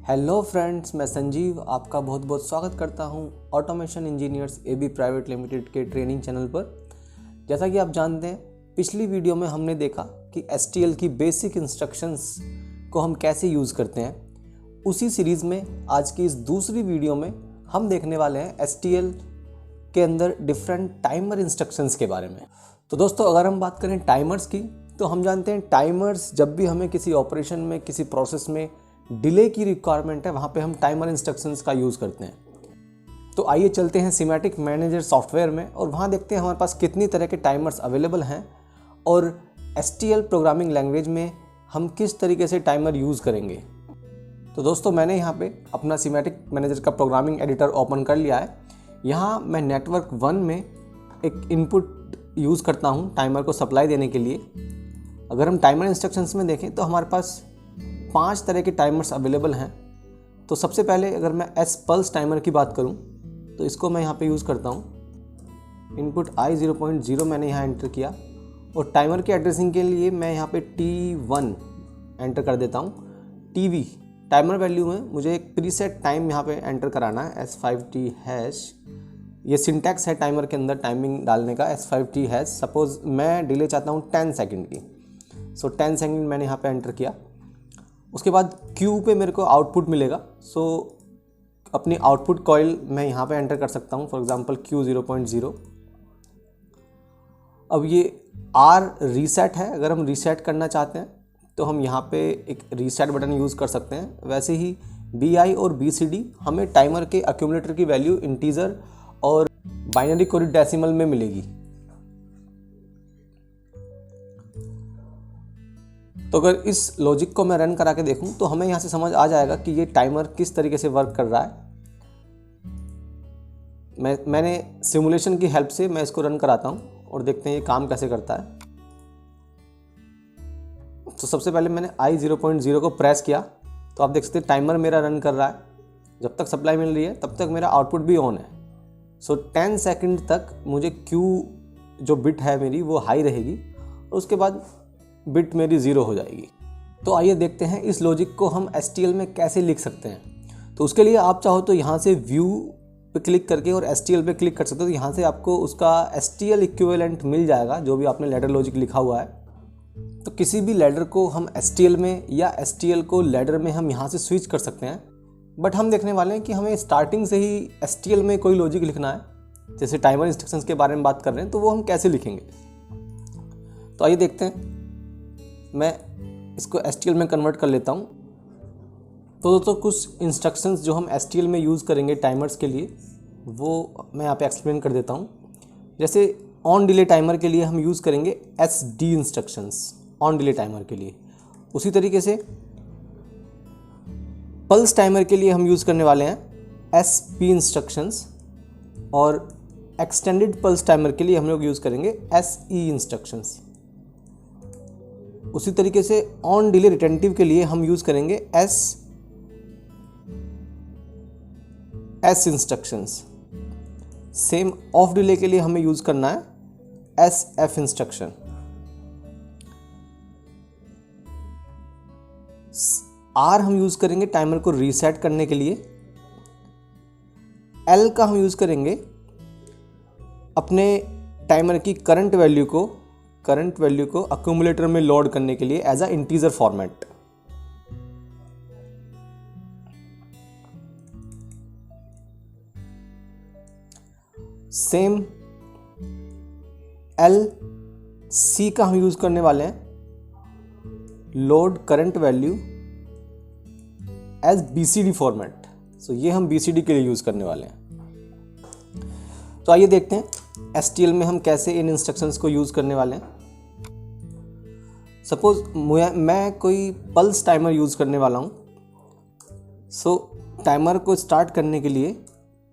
Hello friends, मैं संजीव आपका बहुत बहुत स्वागत करता हूं automation engineers AB private limited के ट्रेनिंग चैनल पर। जैसा कि आप जानते हैं, पिछली वीडियो में हमने देखा कि STL की बेसिक इंस्ट्रक्शंस को हम कैसे यूज़ करते हैं। उसी सीरीज़ में आज की इस दूसरी वीडियो में हम देखने वाले हैं STL के अंदर डिफरेंट टाइमर इंस्ट्रक्शंस के बारे में। तो दोस्तों, अगर हम बात करें टाइमर्स की, तो हम जानते हैं टाइमर्स जब भी हमें किसी ऑपरेशन में, किसी प्रोसेस में डिले की रिक्वायरमेंट है, वहाँ पे हम टाइमर इंस्ट्रक्शंस का यूज़ करते हैं। तो आइए चलते हैं सिमेटिक मैनेजर सॉफ्टवेयर में और वहाँ देखते हैं हमारे पास कितनी तरह के टाइमर्स अवेलेबल हैं और STL प्रोग्रामिंग लैंग्वेज में हम किस तरीके से टाइमर यूज़ करेंगे। तो दोस्तों, मैंने यहाँ पे अपना सिमेटिक मैनेजर का प्रोग्रामिंग एडिटर ओपन कर लिया है। यहाँ मैं नेटवर्क 1 में एक इनपुट यूज़ करता हूँ टाइमर को सप्लाई देने के लिए। अगर हम टाइमर इंस्ट्रक्शंस में देखें तो हमारे पास 5 तरह के टाइमर्स अवेलेबल हैं। तो सबसे पहले अगर मैं S पल्स टाइमर की बात करूं तो इसको मैं यहाँ पे यूज़ करता हूं। इनपुट I0.0 मैंने यहाँ एंटर किया और टाइमर के एड्रेसिंग के लिए मैं यहाँ पे T1 एंटर कर देता हूँ। TV टाइमर वैल्यू में मुझे एक प्रीसेट टाइम यहाँ पे एंटर कराना है, S5T हैश। ये सिंटैक्स है टाइमर के अंदर टाइमिंग डालने का, S5T हैश। सपोज़ मैं डिले चाहता हूँ 10 सेकेंड की, सो 10 सेकेंड मैंने यहाँ पे एंटर किया। उसके बाद Q पे मेरे को आउटपुट मिलेगा, सो अपनी आउटपुट कॉइल मैं यहाँ पे एंटर कर सकता हूँ, फॉर एग्जांपल Q0.0। अब ये R रीसेट है। अगर हम रीसेट करना चाहते हैं तो हम यहाँ पे एक रीसेट बटन यूज़ कर सकते हैं। वैसे ही BI और BCD हमें टाइमर के एक्यूमुलेटर की वैल्यू इंटीजर और बाइनरी कोडेड डेसिमल में मिलेगी। तो अगर इस लॉजिक को मैं रन करा के देखूं तो हमें यहाँ से समझ आ जाएगा कि ये टाइमर किस तरीके से वर्क कर रहा है। मैंने सिमुलेशन की हेल्प से मैं इसको रन कराता हूँ और देखते हैं ये काम कैसे करता है। तो सबसे पहले मैंने I0.0 को प्रेस किया तो आप देख सकते हैं टाइमर मेरा रन कर रहा है। जब तक सप्लाई मिल रही है तब तक मेरा आउटपुट भी ऑन है। सो 10 सेकंड तक मुझे Q जो बिट है मेरी वो हाई रहेगी और उसके बाद बिट मेरी 0 हो जाएगी। तो आइए देखते हैं इस लॉजिक को हम STL में कैसे लिख सकते हैं। तो उसके लिए आप चाहो तो यहाँ से व्यू पे क्लिक करके और STL पे क्लिक कर सकते हो। तो यहाँ से आपको उसका STL इक्विवेलेंट मिल जाएगा जो भी आपने लैडर लॉजिक लिखा हुआ है। तो किसी भी लैडर को हम STL में या STL को लैडर में हम यहाँ से स्विच कर सकते हैं। बट हम देखने वाले हैं कि हमें स्टार्टिंग से ही STL में कोई लॉजिक लिखना है। जैसे टाइमर इंस्ट्रक्शंस के बारे में बात कर रहे हैं तो वो हम कैसे लिखेंगे। तो आइए देखते हैं। मैं इसको STL में कन्वर्ट कर लेता हूँ। तो दोस्तों, कुछ इंस्ट्रक्शंस जो हम STL में यूज़ करेंगे टाइमर्स के लिए वो मैं यहाँ पे एक्सप्लेन कर देता हूँ। जैसे ऑन डिले टाइमर के लिए हम यूज़ करेंगे SD instructions on delay timer के लिए। उसी तरीके से पल्स टाइमर के लिए हम यूज़ करने वाले हैं SP इंस्ट्रक्शंस और एक्सटेंडेड पल्स टाइमर के लिए हम लोग यूज़ करेंगे SE इंस्ट्रक्शंस। उसी तरीके से ऑन डिले रिटेंटिव के लिए हम यूज़ करेंगे S instructions. Same of delay के लिए हमें यूज़ करना है SF इंस्ट्रक्शन। R हम यूज़ करेंगे टाइमर को रीसेट करने के लिए। L का हम यूज़ करेंगे अपने टाइमर की करंट वैल्यू को अक्यूमुलेटर में लोड करने के लिए as a integer format. Same C का हम यूज करने वाले हैं load current value as BCD format. So ये हम BCD के लिए यूज करने वाले हैं। तो आइए देखते हैं STL में हम कैसे इन इंस्ट्रक्शंस को यूज करने वाले हैं। सपोज मैं कोई पल्स टाइमर यूज़ करने वाला हूँ। सो टाइमर को स्टार्ट करने के लिए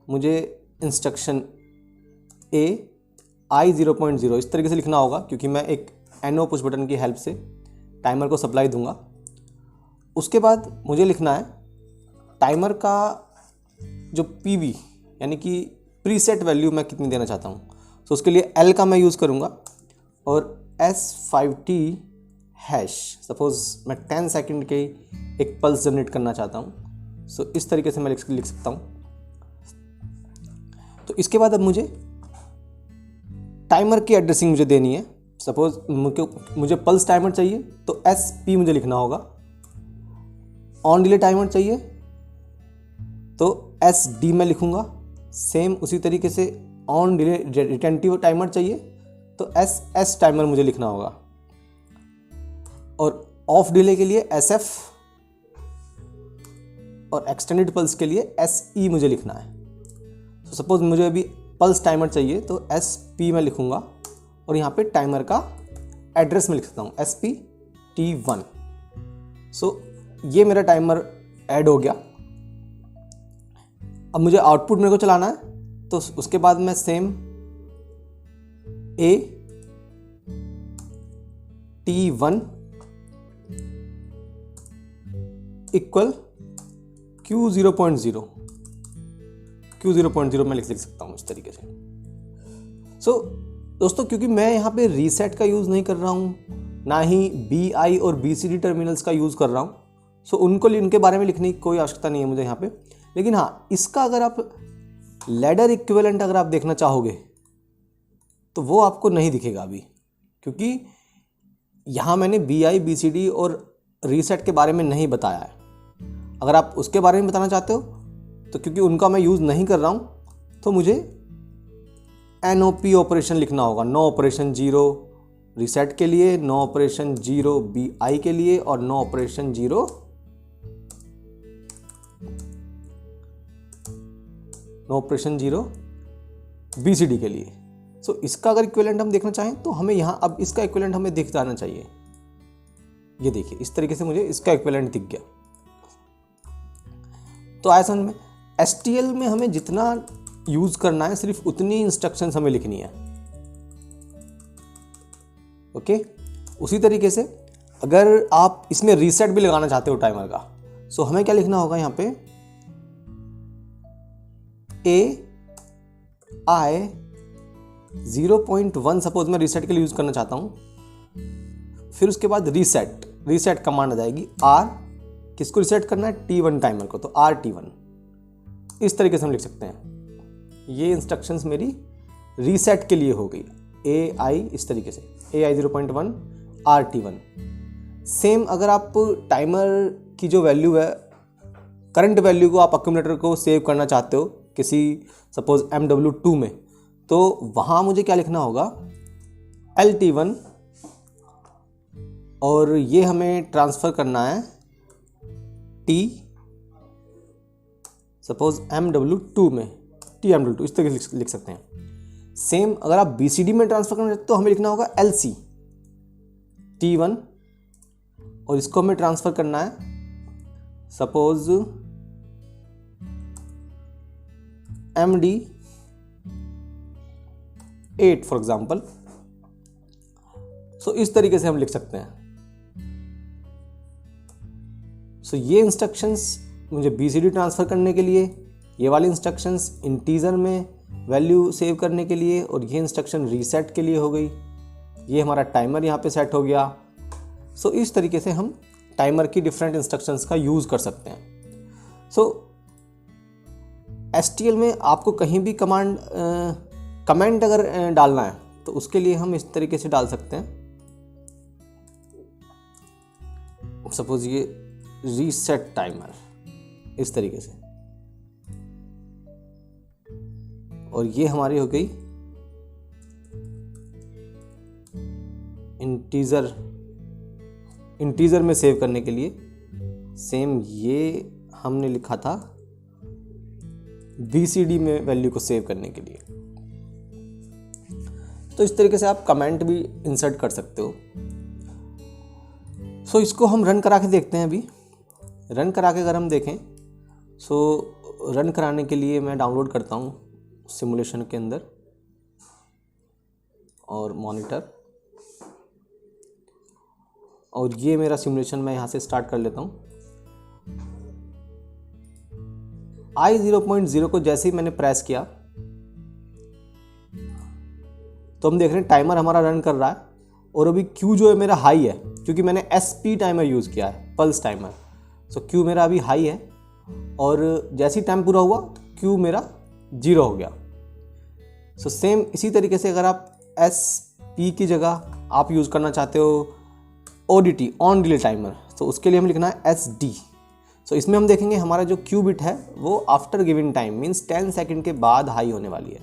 मुझे इंस्ट्रक्शन A I0.0 इस तरीके से लिखना होगा, क्योंकि मैं एक NO पुश बटन की हेल्प से टाइमर को सप्लाई दूंगा। उसके बाद मुझे लिखना है टाइमर का जो PV यानी कि प्रीसेट वैल्यू मैं कितनी देना चाहता हूँ। तो उसके लिए L का मैं यूज़ करूँगा और S5T हैश। सपोज़ मैं 10 सेकंड के एक पल्स जनरेट करना चाहता हूँ सो इस तरीके से मैं लिख सकता हूँ। तो इसके बाद अब मुझे टाइमर की एड्रेसिंग मुझे देनी है। सपोज मुझे पल्स टाइमर चाहिए तो SP मुझे लिखना होगा। ऑन डिले टाइमर चाहिए तो SD मैं लिखूंगा। सेम उसी तरीके से ऑन डिले रिटेंटिव टाइमर चाहिए तो SS टाइमर मुझे लिखना होगा। और ऑफ डिले के लिए SF और एक्सटेंडेड पल्स के लिए SE मुझे लिखना है। तो सपोज मुझे अभी पल्स टाइमर चाहिए तो SP मैं लिखूंगा और यहाँ पे टाइमर का एड्रेस में लिख सकता हूँ SP-T1। सो ये मेरा टाइमर ऐड हो गया। अब मुझे आउटपुट मेरे को चलाना है तो उसके बाद मैं सेम A-T1 इक्वल Q0.0 मैं लिख सकता हूँ इस तरीके से। सो दोस्तों, क्योंकि मैं यहाँ पे रीसेट का यूज़ नहीं कर रहा हूँ, ना ही BI और BCD टर्मिनल्स का यूज़ कर रहा हूँ, सो उनके बारे में लिखने की कोई आवश्यकता नहीं है मुझे यहाँ पे। लेकिन हाँ, इसका अगर आप लैडर इक्विवेलेंट अगर आप देखना चाहोगे तो वो आपको नहीं दिखेगा अभी, क्योंकि यहाँ मैंने BI BCD और रीसेट के बारे में नहीं बताया है। अगर आप उसके बारे में बताना चाहते हो तो क्योंकि उनका मैं यूज़ नहीं कर रहा हूँ तो मुझे NOP ऑपरेशन लिखना होगा। नो ऑपरेशन 0 रीसेट के लिए, नो ऑपरेशन 0 BI के लिए और नो ऑपरेशन 0 BCD के लिए। सो इसका अगर इक्विवेलेंट हम देखना चाहें तो हमें यहाँ अब इसका इक्विवेलेंट हमें दिख जाना चाहिए। ये देखिए, इस तरीके से मुझे इसका इक्विवेलेंट दिख गया। तो आया समझ में। STL में हमें जितना यूज करना है सिर्फ उतनी इंस्ट्रक्शंस हमें लिखनी है। ओके, उसी तरीके से अगर आप इसमें रीसेट भी लगाना चाहते हो टाइमर का, सो हमें क्या लिखना होगा यहाँ पे AI 0.1 सपोज मैं रीसेट के लिए यूज करना चाहता हूं। फिर उसके बाद रीसेट कमांड आ जाएगी। R किसको रीसेट करना है? T1 टाइमर को, तो RT1 इस तरीके से हम लिख सकते हैं। ये इंस्ट्रक्शंस मेरी रीसेट के लिए हो गई। AI इस तरीके से AI 0.1 RT1। सेम अगर आप टाइमर की जो वैल्यू है, करंट वैल्यू को आप अक्यूमुलेटर को सेव करना चाहते हो किसी सपोज MW2 में, तो वहाँ मुझे क्या लिखना होगा? LT1 और ये हमें ट्रांसफ़र करना है T सपोज MW2 में, TMW2 इस तरह से लिख सकते हैं। सेम अगर आप BCD में ट्रांसफ़र करना चाहते हो तो हमें लिखना होगा LC T1 और इसको हमें ट्रांसफ़र करना है सपोज MD8 फॉर एग्जाम्पल। सो इस तरीके से हम लिख सकते हैं। सो ये इंस्ट्रक्शंस मुझे BCD ट्रांसफ़र करने के लिए, ये वाली इंस्ट्रक्शंस इंटीजर में वैल्यू सेव करने के लिए, और ये इंस्ट्रक्शन रीसेट के लिए हो गई। ये हमारा टाइमर यहाँ पे सेट हो गया। सो इस तरीके से हम टाइमर की डिफरेंट इंस्ट्रक्शंस का यूज़ कर सकते हैं। सो STL में आपको कहीं भी कमेंट अगर डालना है तो उसके लिए हम इस तरीके से डाल सकते हैं। सपोज ये रीसेट टाइमर इस तरीके से, और ये हमारी हो गई इंटीजर में सेव करने के लिए। सेम ये हमने लिखा था BCD में वैल्यू को सेव करने के लिए। तो इस तरीके से आप कमेंट भी इंसर्ट कर सकते हो। सो इसको हम रन करा के देखते हैं। अभी रन करा के अगर हम देखें, सो रन कराने के लिए मैं डाउनलोड करता हूँ सिमुलेशन के अंदर और मॉनिटर, और ये मेरा सिमुलेशन मैं यहाँ से स्टार्ट कर लेता हूँ। I 0.0 को जैसे ही मैंने प्रेस किया तो हम देख रहे हैं टाइमर हमारा रन कर रहा है, और अभी Q जो है मेरा हाई है क्योंकि मैंने SP टाइमर यूज़ किया है, पल्स टाइमर। सो Q मेरा अभी हाई है और जैसे ही टाइम पूरा हुआ तो क्यू मेरा 0 हो गया। सो सेम इसी तरीके से अगर आप SP की जगह आप यूज़ करना चाहते हो ODT, ऑन डिले टाइमर, तो उसके लिए हमें लिखना है SD। सो इसमें हम देखेंगे हमारा जो क्यू बिट है वो after given time means 10 second के बाद हाई होने वाली है।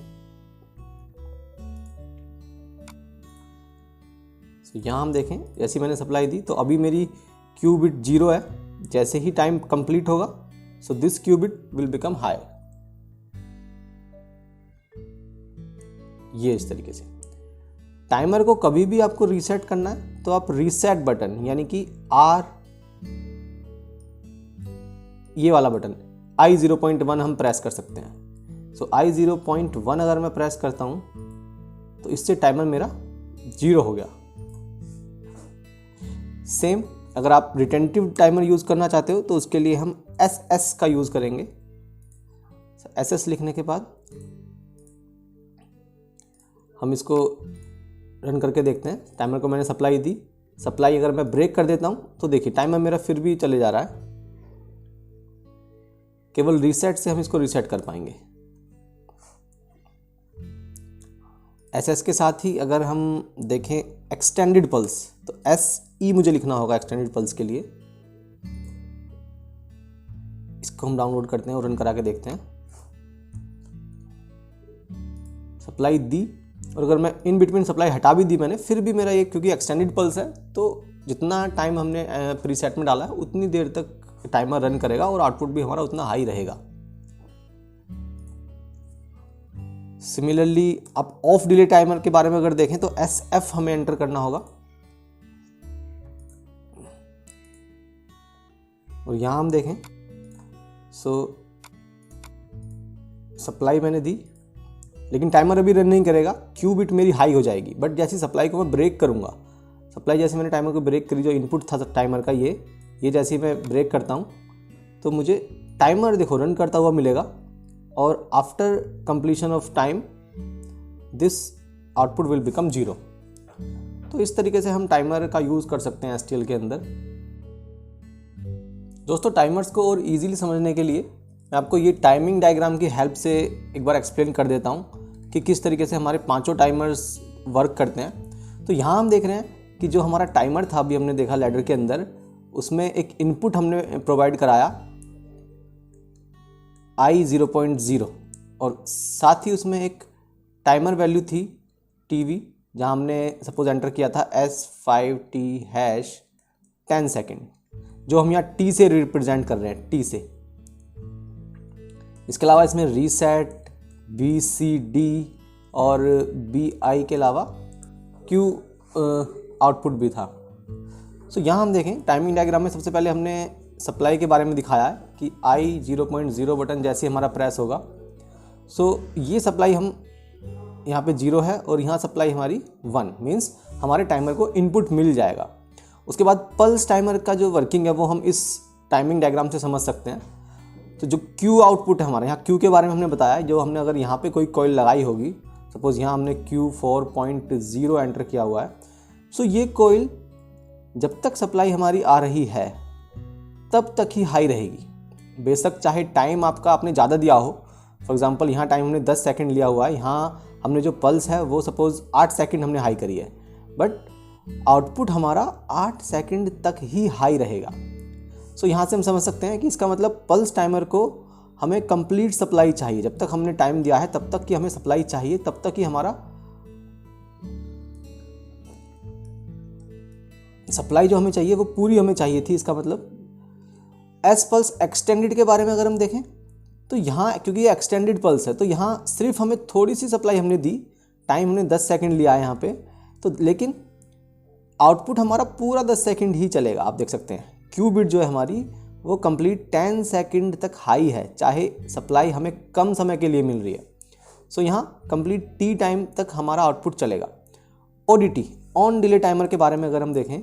सो यहाँ हम देखें जैसे मैंने सप्लाई दी तो अभी मेरी क्यू बिट 0 है। जैसे ही टाइम कंप्लीट होगा so this Q bit will become high. ये इस तरीके से टाइमर को कभी भी आपको रीसेट करना है तो आप रीसेट बटन यानी कि R, ये वाला बटन I0.1 हम प्रेस कर सकते हैं। सो I0.1 अगर मैं प्रेस करता हूं तो इससे टाइमर मेरा 0 हो गया। सेम अगर आप रिटेंटिव टाइमर यूज करना चाहते हो तो उसके लिए हम SS का यूज करेंगे। SS लिखने के बाद हम इसको रन करके देखते हैं। टाइमर को मैंने सप्लाई दी, सप्लाई अगर मैं ब्रेक कर देता हूं तो देखिए टाइमर मेरा फिर भी चले जा रहा है। केवल रीसेट से हम इसको रीसेट कर पाएंगे। SS के साथ ही अगर हम देखें एक्सटेंडेड पल्स तो SE मुझे लिखना होगा एक्सटेंडेड पल्स के लिए। इसको हम डाउनलोड करते हैं और रन करा के देखते हैं। सप्लाई दी और अगर मैं इन बिटवीन सप्लाई हटा भी दी मैंने फिर भी मेरा ये क्योंकि एक्सटेंडेड पल्स है तो जितना टाइम हमने प्रीसेट में डाला है उतनी देर तक टाइमर रन करेगा और आउटपुट भी हमारा उतना हाई रहेगा। सिमिलरली आप ऑफ डिले टाइमर के बारे में अगर देखें तो SF हमें एंटर करना होगा और यहां हम देखें सप्लाई मैंने दी लेकिन टाइमर अभी रन नहीं करेगा, क्यू बिट मेरी हाई हो जाएगी। बट जैसी सप्लाई को मैं ब्रेक करूंगा, सप्लाई जैसे मैंने टाइमर को ब्रेक करी, जो इनपुट था टाइमर का ये जैसे ही मैं ब्रेक करता हूं तो मुझे टाइमर देखो रन करता हुआ मिलेगा और after completion of time this output will become 0। तो इस तरीके से हम टाइमर का यूज़ कर सकते हैं STL के अंदर। दोस्तों टाइमर्स को और इजीली समझने के लिए मैं आपको ये टाइमिंग डायग्राम की हेल्प से एक बार एक्सप्लेन कर देता हूँ कि किस तरीके से हमारे पांचों टाइमर्स वर्क करते हैं। तो यहाँ हम देख रहे हैं कि जो हमारा टाइमर था अभी हमने देखा लैडर के अंदर, उसमें एक इनपुट हमने प्रोवाइड कराया I0.0 और साथ ही उसमें एक टाइमर वैल्यू थी TV, जहाँ हमने सपोज एंटर किया था S5T हैश 10 सेकेंड, जो हम यहाँ T से रिप्रेजेंट कर रहे हैं, T से। इसके अलावा इसमें रीसेट, BCD और BI के अलावा Q आउटपुट भी था। सो यहाँ हम देखें टाइमिंग डायग्राम में सबसे पहले हमने सप्लाई के बारे में दिखाया है कि I0.0 बटन जैसे हमारा प्रेस होगा ये सप्लाई हम यहाँ पे 0 है और यहाँ सप्लाई हमारी 1 मीन्स हमारे टाइमर को इनपुट मिल जाएगा। उसके बाद पल्स टाइमर का जो वर्किंग है वो हम इस टाइमिंग डायग्राम से समझ सकते हैं। तो जो Q आउटपुट है हमारे यहाँ, Q के बारे में हमने बताया, जो हमने अगर यहाँ पे कोई कॉइल लगाई होगी, सपोज यहाँ हमने Q4.0 एंटर किया हुआ है, ये कॉइल जब तक सप्लाई हमारी आ रही है तब तक ही हाई रहेगी। बेशक चाहे टाइम आपका आपने ज़्यादा दिया हो, फॉर एग्जांपल यहाँ टाइम हमने 10 सेकंड लिया हुआ है, यहाँ हमने जो पल्स है वो सपोज 8 सेकंड हमने हाई करी है, बट आउटपुट हमारा 8 सेकंड तक ही हाई रहेगा। यहाँ से हम समझ सकते हैं कि इसका मतलब पल्स टाइमर को हमें कंप्लीट सप्लाई चाहिए। जब तक हमने टाइम दिया है तब तक की हमें सप्लाई चाहिए, तब तक ही हमारा सप्लाई जो हमें चाहिए वो पूरी हमें चाहिए थी। इसका मतलब एस पल्स एक्सटेंडेड के बारे में अगर हम देखें तो यहाँ क्योंकि ये एक्सटेंडेड पल्स है तो यहाँ सिर्फ हमें थोड़ी सी सप्लाई हमने दी, टाइम हमने 10 सेकंड लिया है यहाँ पे, तो लेकिन आउटपुट हमारा पूरा 10 सेकंड ही चलेगा। आप देख सकते हैं क्यू बिट जो है हमारी वो कंप्लीट 10 सेकंड तक हाई है, चाहे सप्लाई हमें कम समय के लिए मिल रही है। यहाँ कंप्लीट टी टाइम तक हमारा आउटपुट चलेगा। ODT ऑन डिले टाइमर के बारे में अगर हम देखें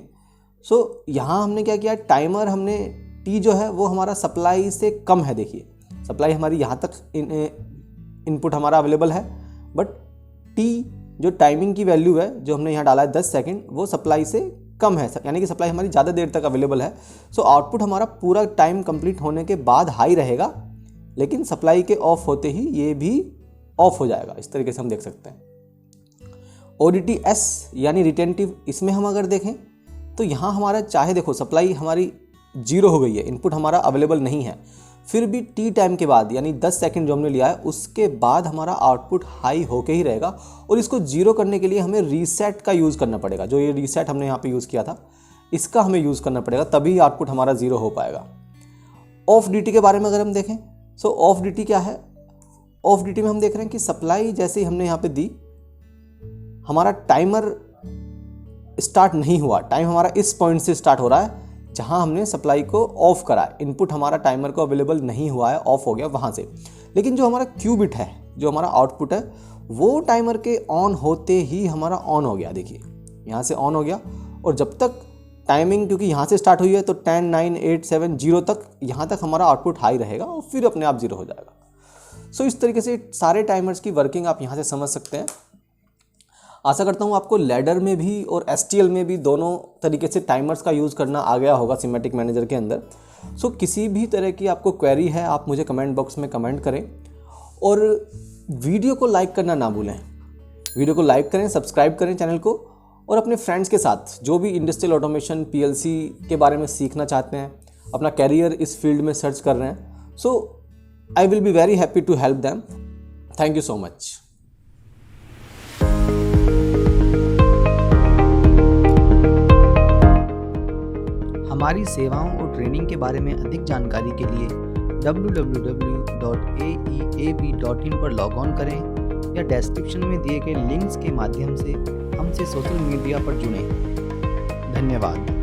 यहाँ हमने क्या किया, टाइमर हमने टी जो है वो हमारा सप्लाई से कम है। देखिए सप्लाई हमारी यहाँ तक इनपुट हमारा अवेलेबल है, बट टी जो टाइमिंग की वैल्यू है जो हमने यहाँ डाला है 10 सेकंड, वो सप्लाई से कम है, यानी कि सप्लाई हमारी ज़्यादा देर तक अवेलेबल है, सो आउटपुट हमारा पूरा टाइम कंप्लीट होने के बाद हाई रहेगा, लेकिन सप्लाई के ऑफ होते ही ये भी ऑफ हो जाएगा। इस तरीके से हम देख सकते हैं। ODTS यानी रिटेंटिव, इसमें हम अगर देखें तो यहाँ हमारा चाहे देखो सप्लाई हमारी 0 हो गई है, इनपुट हमारा अवेलेबल नहीं है, फिर भी टी टाइम के बाद यानी 10 सेकंड जो हमने लिया है उसके बाद हमारा आउटपुट हाई होके ही रहेगा। और इसको 0 करने के लिए हमें रीसेट का यूज़ करना पड़ेगा। जो ये रीसेट हमने यहाँ पे यूज़ किया था इसका हमें यूज़ करना पड़ेगा, तभी आउटपुट हमारा 0 हो पाएगा। ऑफ ड्यूटी के बारे में अगर हम देखें, सो ऑफ ड्यूटी क्या है? ऑफ ड्यूटी में हम देख रहे हैं कि सप्लाई जैसे ही हमने यहाँ पे दी, हमारा टाइमर स्टार्ट नहीं हुआ। टाइम हमारा इस पॉइंट से स्टार्ट हो रहा है जहां हमने सप्लाई को ऑफ करा है। इनपुट हमारा टाइमर को अवेलेबल नहीं हुआ है, ऑफ हो गया वहां से। लेकिन जो हमारा क्यू बिट है, जो हमारा आउटपुट है, वो टाइमर के ऑन होते ही हमारा ऑन हो गया। देखिए यहाँ से ऑन हो गया, और जब तक टाइमिंग क्योंकि यहाँ से स्टार्ट हुई है तो 10, 9, 8, 7, 0 तक, यहाँ तक हमारा आउटपुट हाई रहेगा और फिर अपने आप 0 हो जाएगा। सो इस तरीके से सारे टाइमर्स की वर्किंग आप यहाँ से समझ सकते हैं। आशा करता हूँ आपको लैडर में भी और STL में भी दोनों तरीके से टाइमर्स का यूज़ करना आ गया होगा सिमेटिक मैनेजर के अंदर। सो किसी भी तरह की आपको क्वेरी है आप मुझे कमेंट बॉक्स में कमेंट करें, और वीडियो को लाइक करना ना भूलें। वीडियो को लाइक करें, सब्सक्राइब करें चैनल को, और अपने फ्रेंड्स के साथ जो भी इंडस्ट्रियल ऑटोमेशन PLC के बारे में सीखना चाहते हैं, अपना कैरियर इस फील्ड में सर्च कर रहे हैं, so I will be very happy to help them. Thank you so much. हमारी सेवाओं और ट्रेनिंग के बारे में अधिक जानकारी के लिए www.aeab.in पर लॉग ऑन करें या डिस्क्रिप्शन में दिए गए लिंक्स के माध्यम से हमसे सोशल मीडिया पर जुड़ें। धन्यवाद।